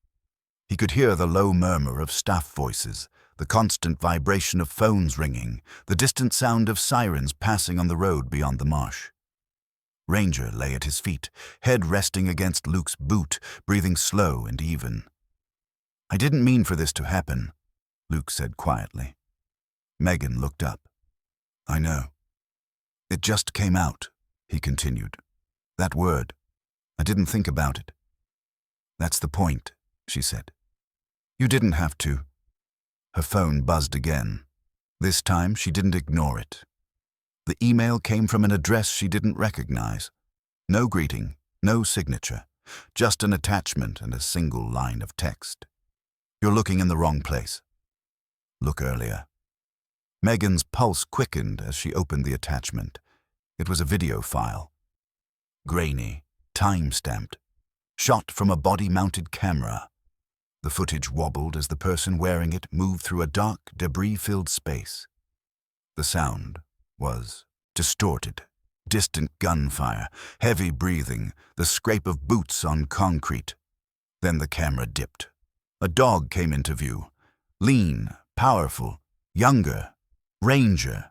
He could hear the low murmur of staff voices, the constant vibration of phones ringing, the distant sound of sirens passing on the road beyond the marsh. Ranger lay at his feet, head resting against Luke's boot, breathing slow and even. "I didn't mean for this to happen," Luke said quietly. Megan looked up. "I know. It just came out," he continued. "That word. I didn't think about it." "That's the point," she said. "You didn't have to." Her phone buzzed again. This time she didn't ignore it. The email came from an address she didn't recognize. No greeting, no signature, just an attachment and a single line of text. "You're looking in the wrong place. Look earlier." Megan's pulse quickened as she opened the attachment. It was a video file. Grainy, time-stamped, shot from a body-mounted camera. The footage wobbled as the person wearing it moved through a dark, debris-filled space. The sound was distorted. Distant gunfire, heavy breathing, the scrape of boots on concrete. Then the camera dipped. A dog came into view. Lean, powerful, younger, Ranger.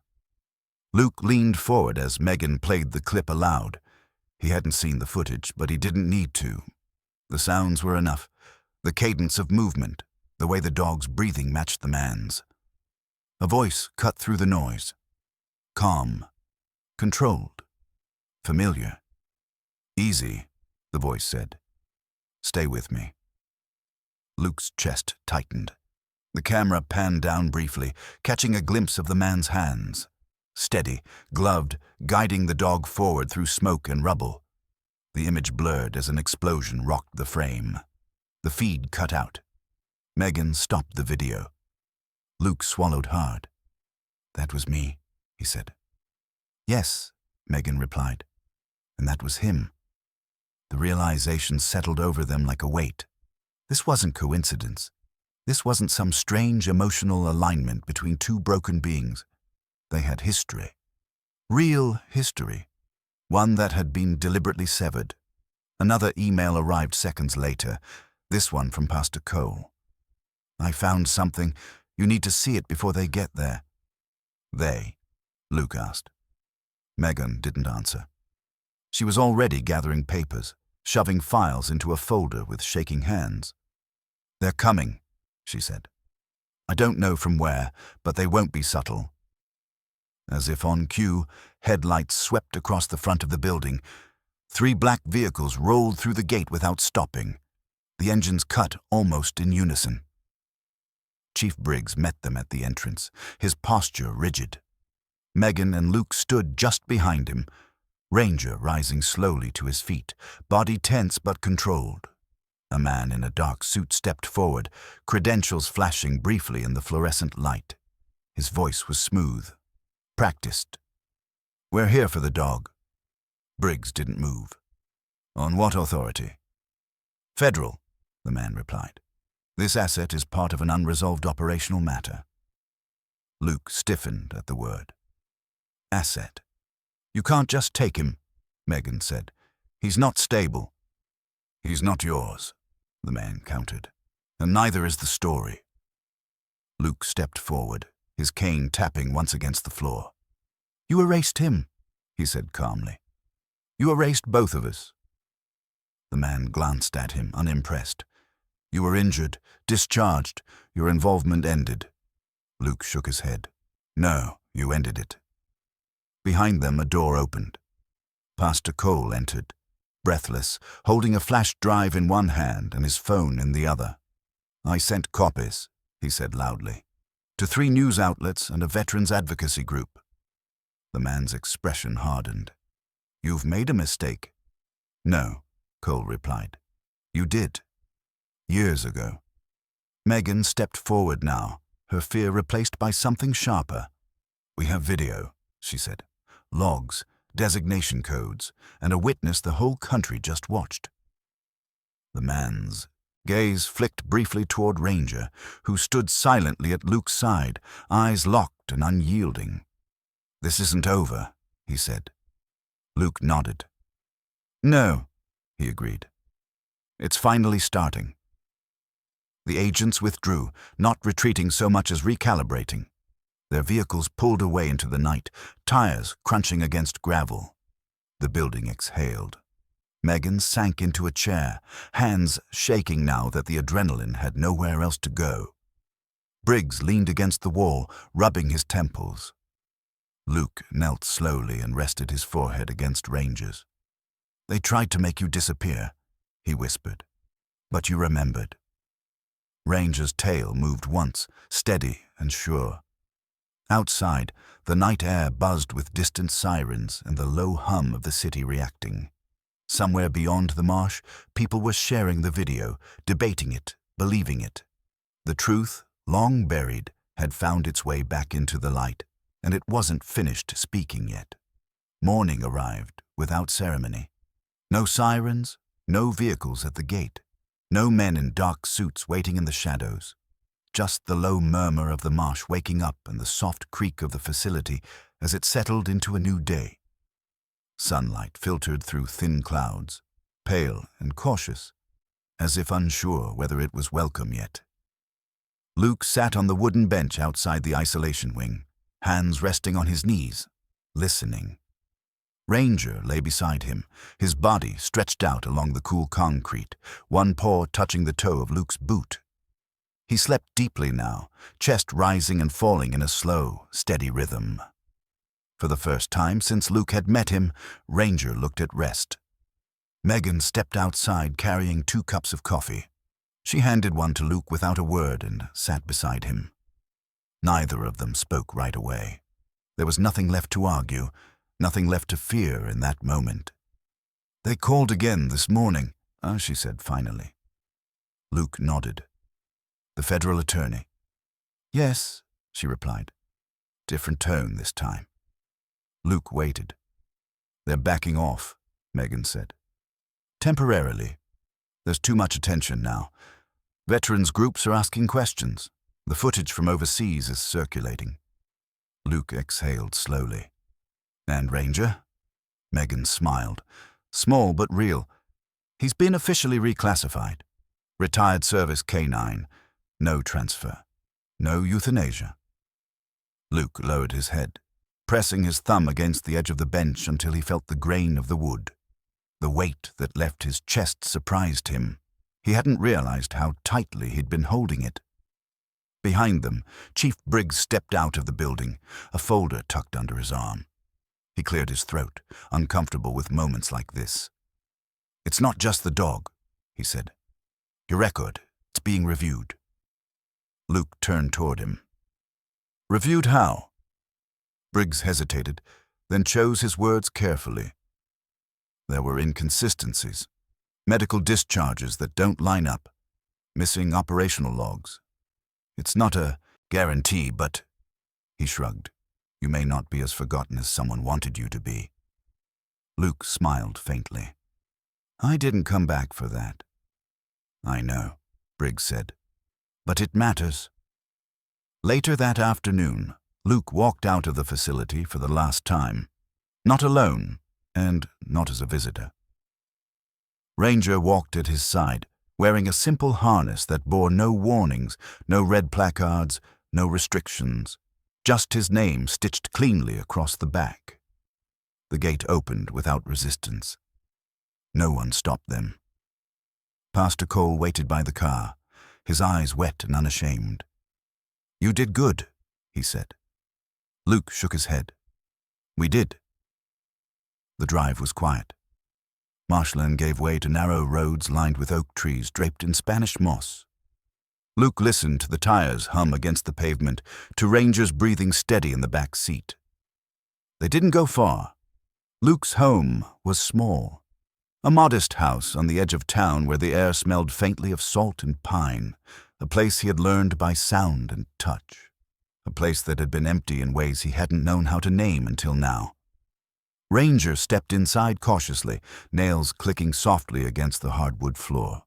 Luke leaned forward as Megan played the clip aloud. He hadn't seen the footage, but he didn't need to. The sounds were enough. The cadence of movement, the way the dog's breathing matched the man's. A voice cut through the noise. Calm, controlled, familiar. Easy, the voice said. Stay with me. Luke's chest tightened. The camera panned down briefly, catching a glimpse of the man's hands. Steady, gloved, guiding the dog forward through smoke and rubble. The image blurred as an explosion rocked the frame. The feed cut out. Megan stopped the video. Luke swallowed hard. That was me, he said. Yes, Megan replied. And that was him. The realization settled over them like a weight. This wasn't coincidence. This wasn't some strange emotional alignment between two broken beings. They had history. Real history. One that had been deliberately severed. Another email arrived seconds later, this one from Pastor Cole. I found something. You need to see it before they get there. They? Luke asked. Megan didn't answer. She was already gathering papers, shoving files into a folder with shaking hands. They're coming, she said. I don't know from where, but they won't be subtle. As if on cue, headlights swept across the front of the building. 3 black vehicles rolled through the gate without stopping. The engines cut almost in unison. Chief Briggs met them at the entrance, his posture rigid. Megan and Luke stood just behind him, Ranger rising slowly to his feet, body tense but controlled. A man in a dark suit stepped forward, credentials flashing briefly in the fluorescent light. His voice was smooth, practiced. We're here for the dog. Briggs didn't move. On what authority? Federal, the man replied. This asset is part of an unresolved operational matter. Luke stiffened at the word. Asset. You can't just take him, Megan said. He's not stable. He's not yours, the man countered. And neither is the story. Luke stepped forward, his cane tapping once against the floor. You erased him, he said calmly. You erased both of us. The man glanced at him, unimpressed. You were injured, discharged, your involvement ended. Luke shook his head. No, you ended it. Behind them, a door opened. Pastor Cole entered, breathless, holding a flash drive in one hand and his phone in the other. I sent copies, he said loudly, to 3 news outlets and a veterans advocacy group. The man's expression hardened. You've made a mistake. No, Cole replied. You did. Years ago. Megan stepped forward now, her fear replaced by something sharper. We have video, she said. Logs, designation codes, and a witness the whole country just watched. The man's gaze flicked briefly toward Ranger, who stood silently at Luke's side, eyes locked and unyielding. This isn't over, he said. Luke nodded. No, he agreed. It's finally starting. The agents withdrew, not retreating so much as recalibrating. Their vehicles pulled away into the night, tires crunching against gravel. The building exhaled. Megan sank into a chair, hands shaking now that the adrenaline had nowhere else to go. Briggs leaned against the wall, rubbing his temples. Luke knelt slowly and rested his forehead against Ranger's. They tried to make you disappear, he whispered. But you remembered. Ranger's tail moved once, steady and sure. Outside, the night air buzzed with distant sirens and the low hum of the city reacting. Somewhere beyond the marsh, people were sharing the video, debating it, believing it. The truth, long buried, had found its way back into the light, and it wasn't finished speaking yet. Morning arrived, without ceremony. No sirens, no vehicles at the gate. No men in dark suits waiting in the shadows. Just the low murmur of the marsh waking up and the soft creak of the facility as it settled into a new day. Sunlight filtered through thin clouds, pale and cautious, as if unsure whether it was welcome yet. Luke sat on the wooden bench outside the isolation wing, hands resting on his knees, listening. Ranger lay beside him, his body stretched out along the cool concrete, one paw touching the toe of Luke's boot. He slept deeply now, chest rising and falling in a slow, steady rhythm. For the first time since Luke had met him, Ranger looked at rest. Megan stepped outside carrying 2 cups of coffee. She handed one to Luke without a word and sat beside him. Neither of them spoke right away. There was nothing left to argue, nothing left to fear in that moment. "They called again this morning," she said finally. Luke nodded. "The federal attorney?" "Yes," she replied. Different tone this time. Luke waited. "They're backing off," Megan said. "Temporarily. There's too much attention now. Veterans groups are asking questions. The footage from overseas is circulating." Luke exhaled slowly. "And Ranger?" Megan smiled. Small but real. "He's been officially reclassified. Retired service K-9. No transfer. No euthanasia." Luke lowered his head, pressing his thumb against the edge of the bench until he felt the grain of the wood. The weight that left his chest surprised him. He hadn't realized how tightly he'd been holding it. Behind them, Chief Briggs stepped out of the building, a folder tucked under his arm. He cleared his throat, uncomfortable with moments like this. "It's not just the dog," he said. "Your record, it's being reviewed." Luke turned toward him. "Reviewed how?" Briggs hesitated, then chose his words carefully. "There were inconsistencies, medical discharges that don't line up, missing operational logs. It's not a guarantee, but—" He shrugged. "You may not be as forgotten as someone wanted you to be." Luke smiled faintly. "I didn't come back for that." "I know," Briggs said. "But it matters." Later that afternoon, Luke walked out of the facility for the last time. Not alone, and not as a visitor. Ranger walked at his side, wearing a simple harness that bore no warnings, no red placards, no restrictions. Just his name stitched cleanly across the back. The gate opened without resistance. No one stopped them. Pastor Cole waited by the car, his eyes wet and unashamed. "You did good," he said. Luke shook his head. "We did." The drive was quiet. Marshland gave way to narrow roads lined with oak trees draped in Spanish moss. Luke listened to the tires hum against the pavement, to Ranger's breathing steady in the back seat. They didn't go far. Luke's home was small. A modest house on the edge of town where the air smelled faintly of salt and pine, a place he had learned by sound and touch, a place that had been empty in ways he hadn't known how to name until now. Ranger stepped inside cautiously, nails clicking softly against the hardwood floor.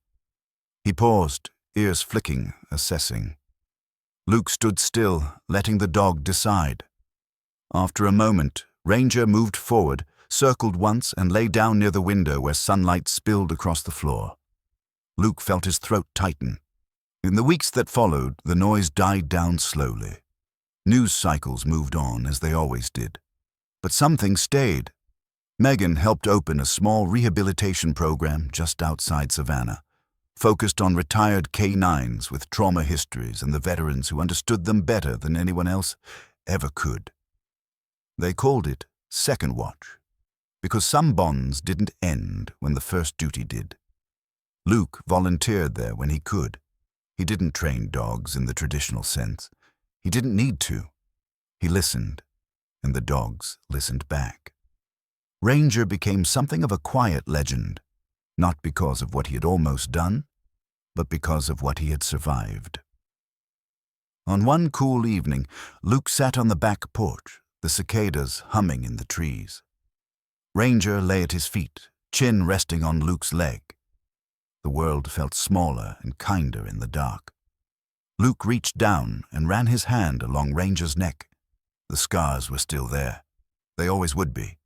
He paused, ears flicking, assessing. Luke stood still, letting the dog decide. After a moment, Ranger moved forward, circled once, and lay down near the window where sunlight spilled across the floor. Luke felt his throat tighten. In the weeks that followed, the noise died down slowly. News cycles moved on, as they always did. But something stayed. Megan helped open a small rehabilitation program just outside Savannah, focused on retired K-9s with trauma histories and the veterans who understood them better than anyone else ever could. They called it Second Watch, because some bonds didn't end when the first duty did. Luke volunteered there when he could. He didn't train dogs in the traditional sense. He didn't need to. He listened, and the dogs listened back. Ranger became something of a quiet legend, not because of what he had almost done, but because of what he had survived. On one cool evening, Luke sat on the back porch, the cicadas humming in the trees. Ranger lay at his feet, chin resting on Luke's leg. The world felt smaller and kinder in the dark. Luke reached down and ran his hand along Ranger's neck. The scars were still there. They always would be.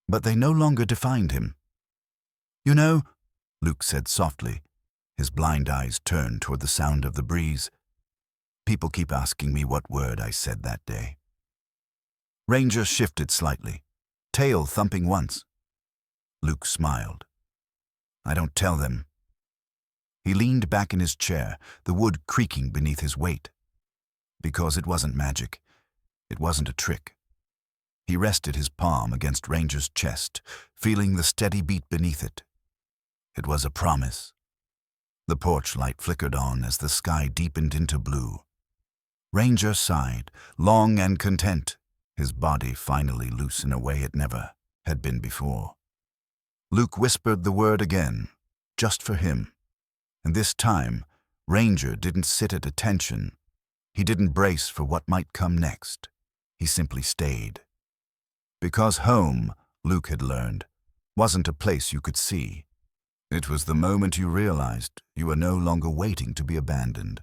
But they no longer defined him. "You know," Luke said softly, his blind eyes turned toward the sound of the breeze, "people keep asking me what word I said that day." Ranger shifted slightly, tail thumping once. Luke smiled. "I don't tell them." He leaned back in his chair, the wood creaking beneath his weight. Because it wasn't magic. It wasn't a trick. He rested his palm against Ranger's chest, feeling the steady beat beneath it. It was a promise. The porch light flickered on as the sky deepened into blue. Ranger sighed, long and content, his body finally loose in a way it never had been before. Luke whispered the word again, just for him. And this time, Ranger didn't sit at attention. He didn't brace for what might come next. He simply stayed. Because home, Luke had learned, wasn't a place you could see. It was the moment you realized you were no longer waiting to be abandoned.